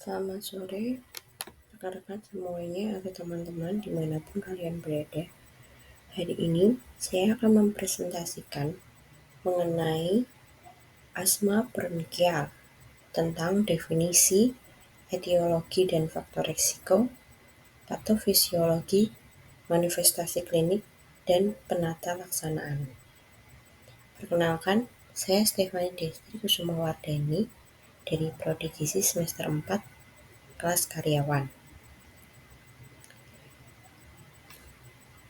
Selamat sore, rekan-rekan semuanya atau teman-teman dimanapun kalian berada. Hari ini saya akan mempresentasikan mengenai asma bronkial tentang definisi, etiologi dan faktor risiko, patofisiologi, manifestasi klinik, dan penata laksanaan. Perkenalkan, saya Stefani Destri Kusumawardani dari Prodi Gizi semester 4 kelas karyawan.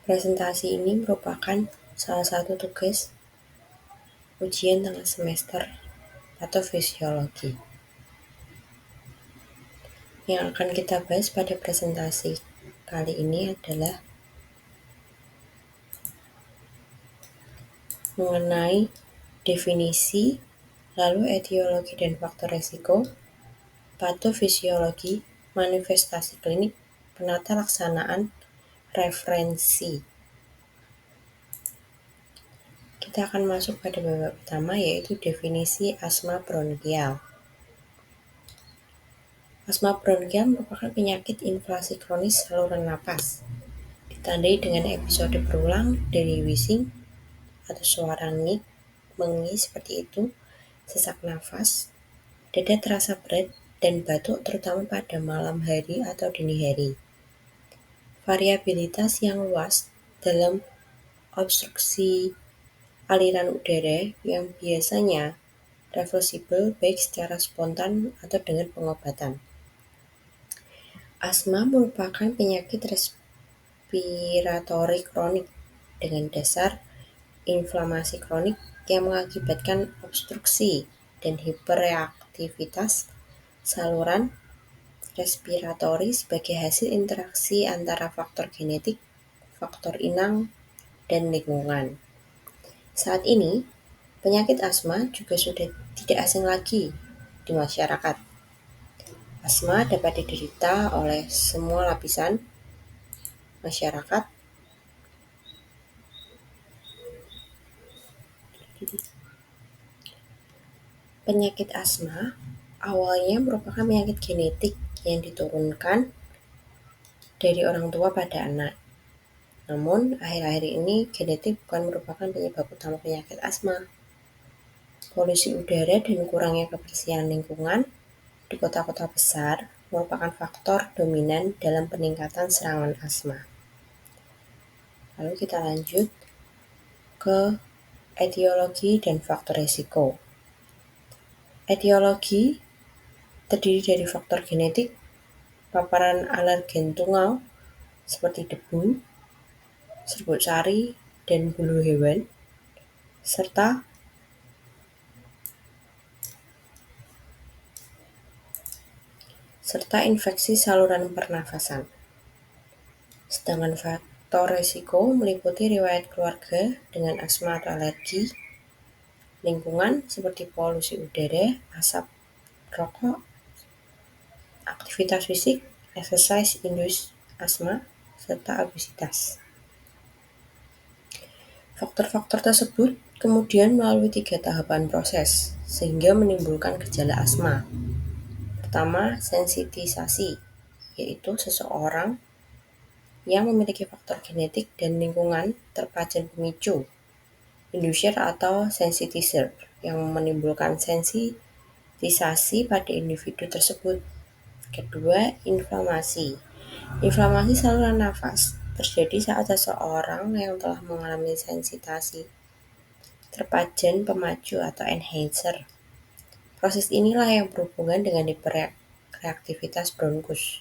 Presentasi ini merupakan salah satu tugas ujian tengah semester patofisiologi. Yang akan kita bahas pada presentasi kali ini adalah mengenai definisi, lalu etiologi dan faktor risiko, patofisiologi, manifestasi klinik, penata laksanaan, referensi. Kita akan masuk pada babak pertama, yaitu definisi asma bronkial. Asma bronkial merupakan penyakit inflamasi kronis saluran napas, ditandai dengan episode berulang dari wheezing atau suara ngik, mengi seperti itu, sesak nafas, dada terasa berat, dan batuk terutama pada malam hari atau dini hari. Variabilitas yang luas dalam obstruksi aliran udara yang biasanya reversibel baik secara spontan atau dengan pengobatan. Asma merupakan penyakit respiratori kronik dengan dasar inflamasi kronik yang mengakibatkan obstruksi dan hiperreaktivitas saluran respiratori sebagai hasil interaksi antara faktor genetik, faktor inang, dan lingkungan. Saat ini, penyakit asma juga sudah tidak asing lagi di masyarakat. Asma dapat diderita oleh semua lapisan masyarakat. Penyakit asma awalnya merupakan penyakit genetik yang diturunkan dari orang tua pada anak. Namun, akhir-akhir ini genetik bukan merupakan penyebab utama penyakit asma. Polusi udara dan kurangnya kebersihan lingkungan di kota-kota besar merupakan faktor dominan dalam peningkatan serangan asma. Lalu kita lanjut ke etiologi dan faktor risiko. Etiologi terdiri dari faktor genetik, paparan alergen tungau seperti debu, serbuk sari, dan bulu hewan, serta infeksi saluran pernafasan. Sedangkan faktor risiko meliputi riwayat keluarga dengan asma atau alergi, lingkungan seperti polusi udara, asap rokok, aktivitas fisik, exercise induced asma, serta obesitas. Faktor-faktor tersebut kemudian melalui 3 tahapan proses sehingga menimbulkan gejala asma. Pertama, sensitisasi, yaitu seseorang yang memiliki faktor genetik dan lingkungan terpajan pemicu, inducer atau sensitizer, yang menimbulkan sensitisasi pada individu tersebut. Kedua, inflamasi. Inflamasi saluran nafas terjadi saat seseorang yang telah mengalami sensitasi terpajan pemaju atau enhancer. Proses inilah yang berhubungan dengan hiperreaktivitas bronkus.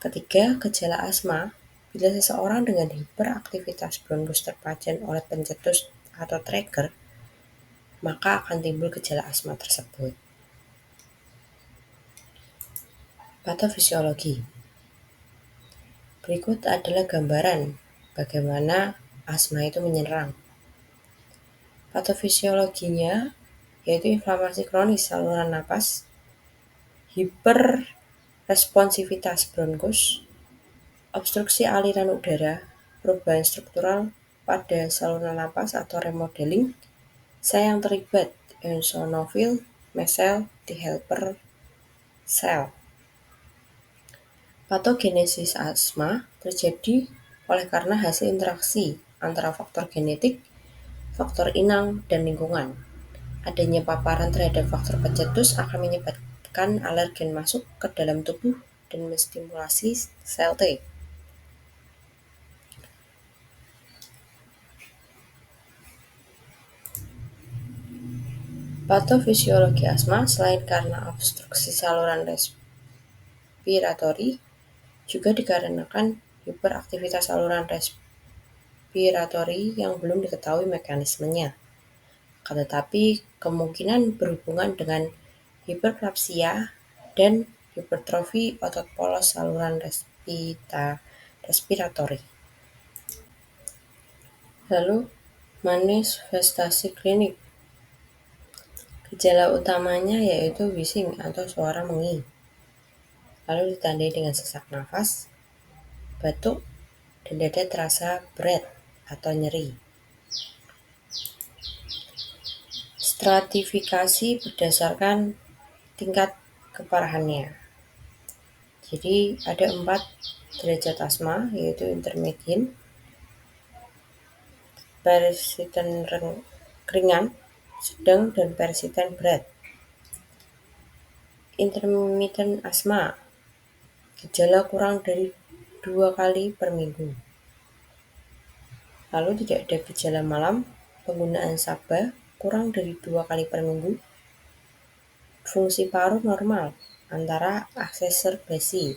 Ketiga, gejala asma. Bila seseorang dengan hiperaktivitas bronkus terpajan oleh pencetus atau trigger, maka akan timbul gejala asma tersebut. Patofisiologi. Berikut adalah gambaran bagaimana asma itu menyerang. Patofisiologinya yaitu inflamasi kronis saluran napas, hiperresponsivitas bronkus, obstruksi aliran udara, perubahan struktural pada saluran napas atau remodeling, sel yang terlibat eosinofil, mast cell, T helper cell. Patogenesis asma terjadi oleh karena hasil interaksi antara faktor genetik, faktor inang, dan lingkungan. Adanya paparan terhadap faktor pencetus akan menyebabkan alergen masuk ke dalam tubuh dan menstimulasi sel T. Patofisiologi asma selain karena obstruksi saluran respiratori, juga dikarenakan hiperaktivitas saluran respiratori yang belum diketahui mekanismenya. Tetapi kemungkinan berhubungan dengan hiperplapsia dan hipertrofi otot polos saluran respiratori. Lalu, manifestasi klinik. Gejala utamanya yaitu wheezing atau suara mengi, lalu ditandai dengan sesak nafas, batuk, dan dada terasa berat atau nyeri. Stratifikasi berdasarkan tingkat keparahannya. Jadi ada 4 derajat asma, yaitu intermediate, persisten ringan, sedang, dan persisten berat. Intermittent asma, gejala kurang dari 2 kali per minggu. Lalu tidak ada gejala malam, penggunaan SABA kurang dari 2 kali per minggu. Fungsi paru normal, antara akseserbasi.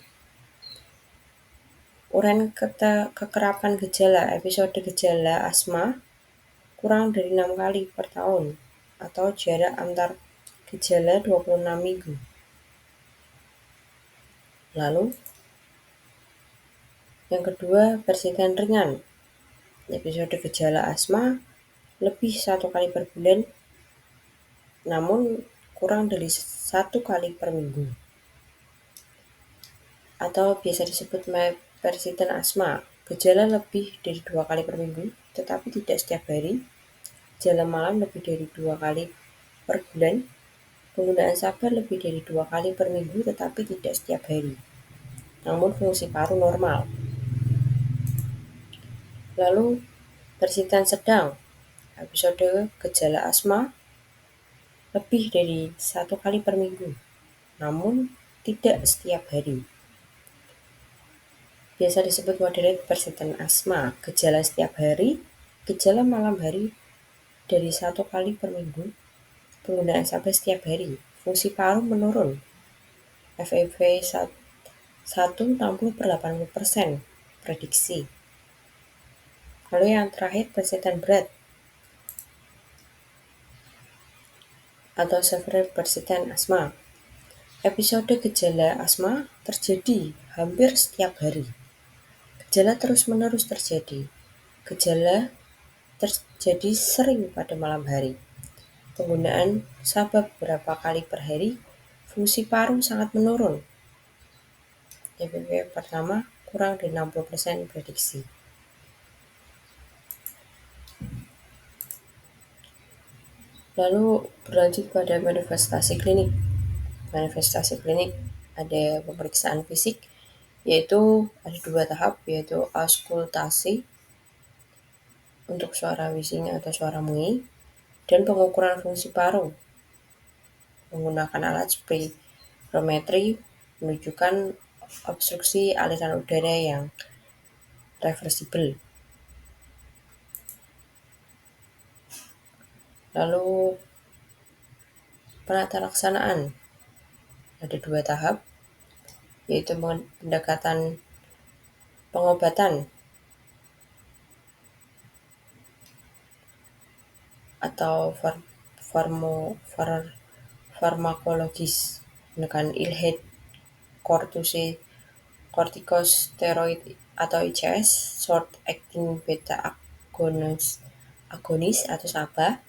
Uren kekerapan gejala, episode gejala asma kurang dari 6 kali per tahun, atau jarak antar gejala 26 minggu. Lalu, yang kedua, persisten ringan. Episode gejala asma lebih 1 kali per bulan, namun kurang dari 1 kali per minggu. Atau biasa disebut persisten asma, gejala lebih dari 2 kali per minggu, tetapi tidak setiap hari. Gejala malam lebih dari 2 kali per bulan. Penggunaan sabar lebih dari 2 kali per minggu, tetapi tidak setiap hari. Namun fungsi paru normal. Lalu, persisten sedang. Episode gejala asma lebih dari 1 kali per minggu, namun tidak setiap hari. Biasa disebut moderate persisten asma, gejala setiap hari, gejala malam hari dari 1 kali per minggu, penggunaan sabar setiap hari, fungsi paru menurun, FEV 60/80% prediksi. Lalu yang terakhir, persisten berat atau severe persistent asma. Episode gejala asma terjadi hampir setiap hari. Gejala terus-menerus terjadi. Gejala terjadi sering pada malam hari. Penggunaan sabar beberapa kali per hari, fungsi paru sangat menurun. FEV pertama kurang dari 60% prediksi. Lalu berlanjut pada manifestasi klinik. Manifestasi klinik ada pemeriksaan fisik, yaitu ada 2 tahap, yaitu auskultasi untuk suara wheezing atau suara mengi, dan pengukuran fungsi paru menggunakan alat spirometri menunjukkan obstruksi aliran udara yang reversibel. Lalu penata laksanaan ada 2 tahap, yaitu pendekatan pengobatan atau farmakologis dengan ILHED, kortikosteroid atau ICS, short acting beta agonis atau SABA,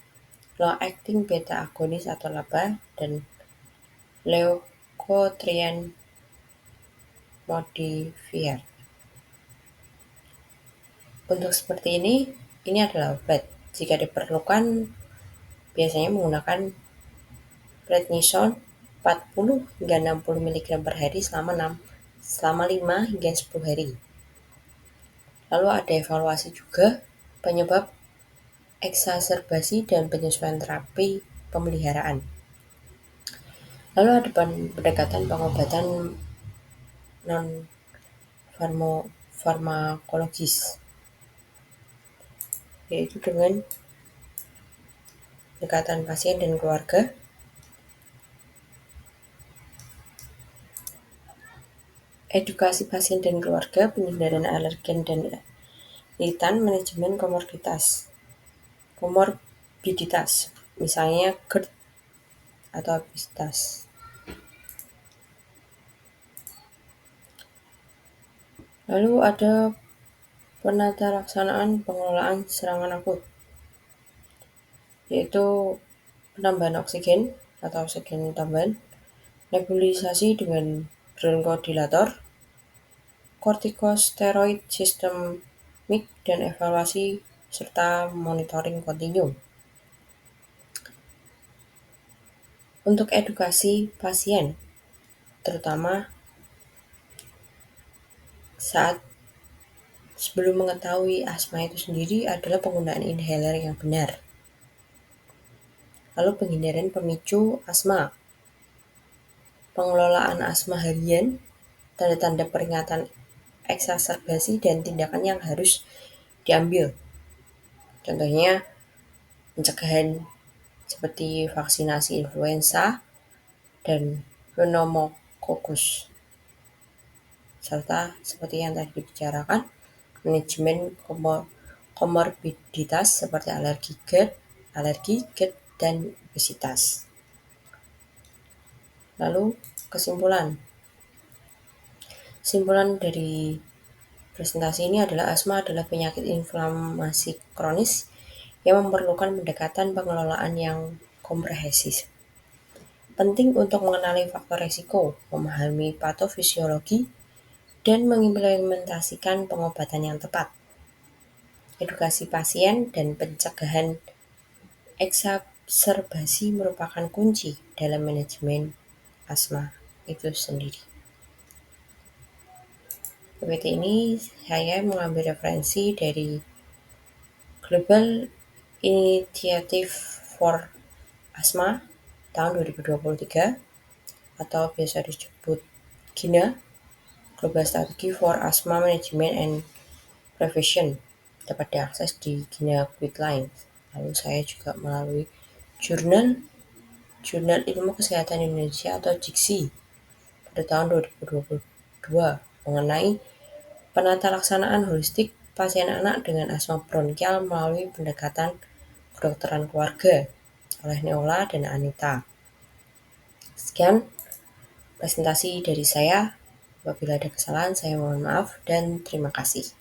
long acting beta agonis atau LABA, dan leukotriene modifier. Untuk seperti ini adalah obat. Jika diperlukan, biasanya menggunakan prednisone 40 hingga 60 mg per hari selama selama 5 hingga 10 hari. Lalu ada evaluasi juga penyebab eksaserbasi dan penyesuaian terapi pemeliharaan. Lalu ada pendekatan pengobatan non-farmakologis, yaitu dengan pendekatan pasien dan keluarga, edukasi pasien dan keluarga, pengindaran alergen dan irritan, manajemen komorbiditas, misalnya GERD atau obesitas. Lalu ada penata laksanaan pengelolaan serangan akut, yaitu penambahan oksigen atau oksigen tambahan, nebulisasi dengan bronkodilator, kortikosteroid sistemik, dan evaluasi serta monitoring kontinu. Untuk edukasi pasien, terutama saat sebelum mengetahui asma itu sendiri adalah penggunaan inhaler yang benar. Lalu penghindaran pemicu asma, pengelolaan asma harian, tanda-tanda peringatan eksaserbasi, dan tindakan yang harus diambil. Contohnya pencegahan seperti vaksinasi influenza dan pneumokokus. Serta seperti yang tadi dibicarakan, manajemen komorbiditas seperti alergi, GERD, dan obesitas. Lalu kesimpulan dari presentasi ini adalah asma adalah penyakit inflamasi kronis yang memerlukan pendekatan pengelolaan yang komprehensif. Penting untuk mengenali faktor risiko, memahami patofisiologi, dan mengimplementasikan pengobatan yang tepat. Edukasi pasien dan pencegahan eksaserbasi merupakan kunci dalam manajemen asma itu sendiri. PPT ini saya mengambil referensi dari Global Initiative for Asthma tahun 2023 atau biasa disebut GINA, Global Strategy for Asthma Management and Prevention, dapat diakses di GINA Guideline. Lalu saya juga melalui Jurnal Ilmu Kesehatan Indonesia atau JIKSI pada tahun 2022 mengenai penata laksanaan holistik pasien anak dengan asma bronkial melalui pendekatan kedokteran keluarga oleh Neola dan Anita. Sekian presentasi dari saya. Apabila ada kesalahan, saya mohon maaf dan terima kasih.